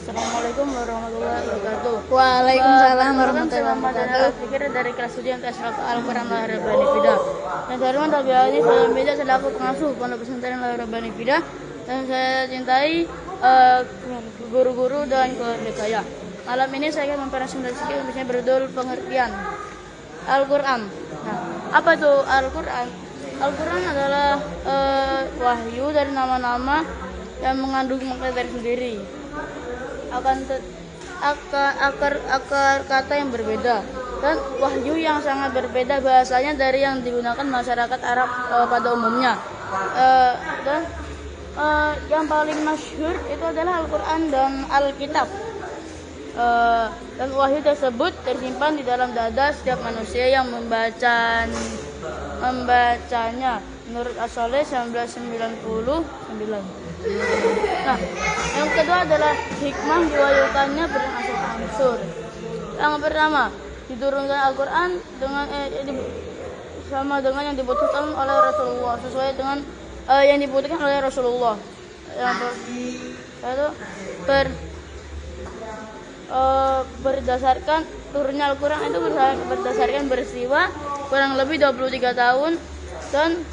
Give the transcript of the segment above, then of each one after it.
Assalamualaikum warahmatullahi wabarakatuh. Waalaikumsalam warahmatullahi wabarakatuh. Fikir dari kelas ujian tes Al-Quran Lahir Rabbani Fida. Dan saya Herman Rabi Ali dalam meja selaku pengasuh Pondok Pesantren Lahir Rabbani Fida. Dan saya cintai guru-guru dan keluarga saya. Malam ini saya akan mempresentasikan misalnya berjudul pengertian Al-Quran. Nah, apa itu Al-Quran? Al-Quran adalah wahyu dari nama-nama yang mengandung makna dari sendiri. Akar kata yang berbeda dan wahyu yang sangat berbeda bahasanya dari yang digunakan masyarakat Arab pada umumnya. Dan yang paling masyhur itu adalah Al-Quran dan Alkitab. Dan wahyu tersebut tersimpan di dalam dada setiap manusia yang membacanya menurut As-Saleh 1999. Nah, yang kedua adalah hikmah diwahyukannya berangsur-angsur. Yang pertama, diturunkan Al-Quran sama dengan yang dibutuhkan oleh Rasulullah, sesuai dengan yang dibutuhkan oleh Rasulullah. Berdasarkan turunnya Al-Quran itu berdasarkan peristiwa kurang lebih 23 tahun dan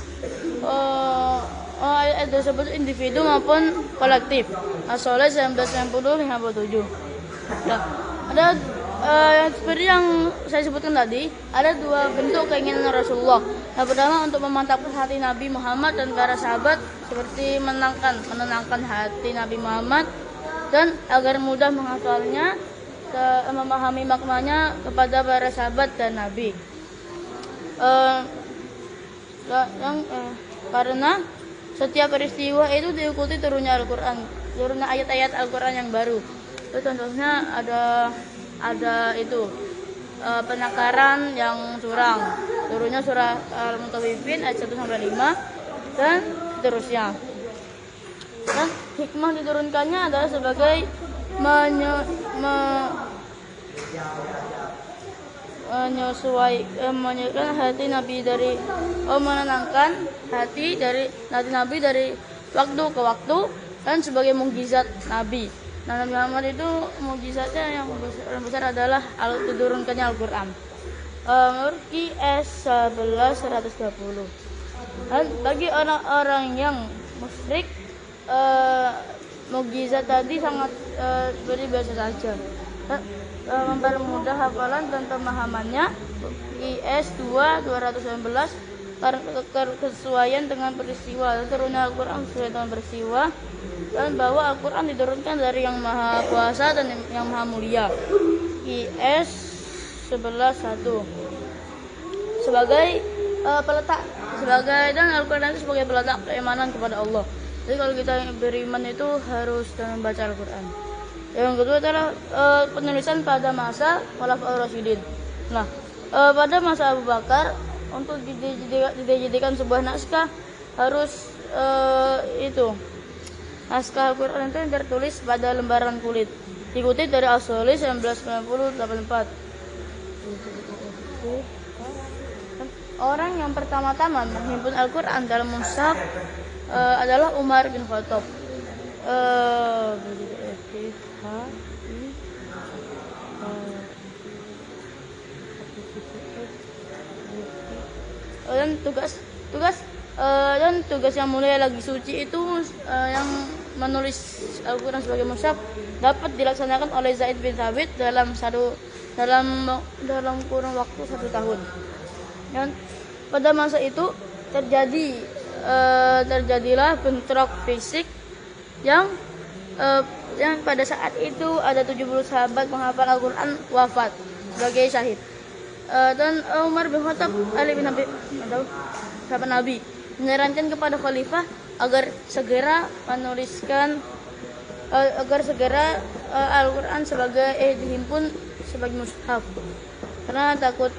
ayat tersebut individu maupun kolektif. As-Saleh 1997. Nah, ada seperti yang saya sebutkan tadi, ada dua bentuk keinginan Rasulullah. Yang pertama untuk memantapkan hati Nabi Muhammad dan para sahabat seperti menenangkan hati Nabi Muhammad dan agar mudah menghafalnya, memahami maknanya kepada para sahabat dan Nabi. Karena setiap peristiwa itu diikuti turunnya Al-Quran, turunnya ayat-ayat Al-Quran yang baru. Itu contohnya ada itu penakaran yang curang, turunnya surah Al-Mutaffifin ayat 1-5 dan seterusnya. Dan hikmah diturunkannya adalah sebagai menyesuaikan hati Nabi dari menenangkan hati dari Nabi dari waktu ke waktu dan sebagai mukjizat Nabi. Nah, Nabi Muhammad itu mukjizatnya yang besar adalah diturunkannya Al-Quran. Menurut QS 11-120. Dan bagi orang-orang yang musyrik, mukjizat tadi sangat seperti biasa saja. Mempermudah hafalan dan pemahamannya. IS 2-219 kesesuaian dengan peristiwa, turunnya Al-Quran sesuai dengan peristiwa, dan bahwa Al-Quran diturunkan dari yang maha kuasa dan yang maha mulia. IS 11-1 sebagai peletak, dan Al-Quran itu sebagai peletak keimanan kepada Allah. Jadi kalau kita beriman itu harus dengan membaca Al-Quran. Yang kedua adalah penulisan pada masa Khulafaur Rasyidin. Nah, pada masa Abu Bakar untuk dijadikan sebuah naskah harus naskah Al-Quran itu yang tertulis pada lembaran kulit. Dikutip dari As-Saleh 1994. Orang yang pertama-tama menghimpun Al-Quran dalam mushaf adalah Umar bin Khattab. Dan tugas yang mulia lagi suci itu yang menulis Al-Quran sebagai mushaf dapat dilaksanakan oleh Zaid bin Thabit dalam kurun waktu 1 tahun. Dan pada masa itu terjadilah bentrok fisik yang pada saat itu ada 70 sahabat menghafal Al-Quran wafat sebagai syahid. Dan Umar bin Khattab, Ali bin Abi Thalib, sahabat Nabi, menyarankan kepada khalifah agar segera Al-Quran dihimpun sebagai mushaf karena takut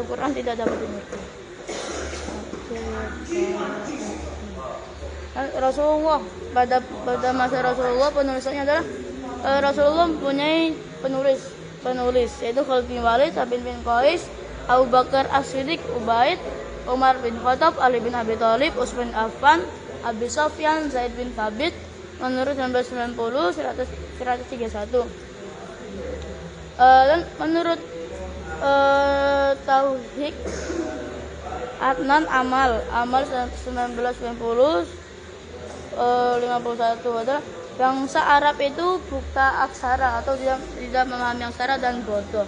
Al-Quran tidak dapat dimengerti. Rasulullah pada masa Rasulullah penulisannya adalah Rasulullah mempunyai penulis yaitu Khalid bin Walid, Sabit bin Qais, Abu Bakar As-Siddiq, Ubaid, Umar bin Khattab, Ali bin Abi Thalib, Utsman bin Affan, Abi Sufyan, Zaid bin Thabit, menurut 1990 131. Dan menurut Tauhid Adnan Amal 1990 51 adalah bangsa Arab itu buta aksara atau tidak memahami aksara dan bodoh.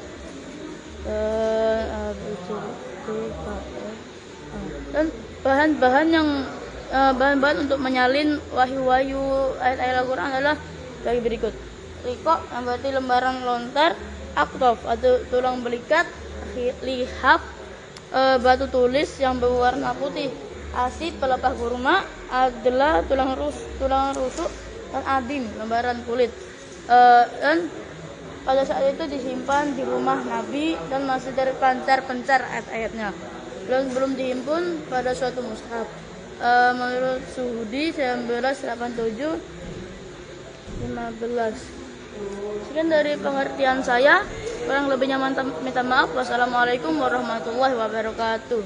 Dan bahan-bahan untuk menyalin wahyu-wahyu ayat-ayat Al-Quran adalah bagi berikut: rikok yang berarti lembaran lontar, aktof atau tulang belikat, lihaf batu tulis yang berwarna putih, asid pelepah kurma, adalah tulang rusuk, dan adim lembaran kulit. Dan pada saat itu disimpan di rumah Nabi dan masih terpancar-pencar ayat-ayatnya, dan belum dihimpun pada suatu mushaf. Menurut Suhudi 1987 15. Sekian dari pengertian saya, kurang lebihnya minta maaf. Wassalamualaikum warahmatullahi wabarakatuh.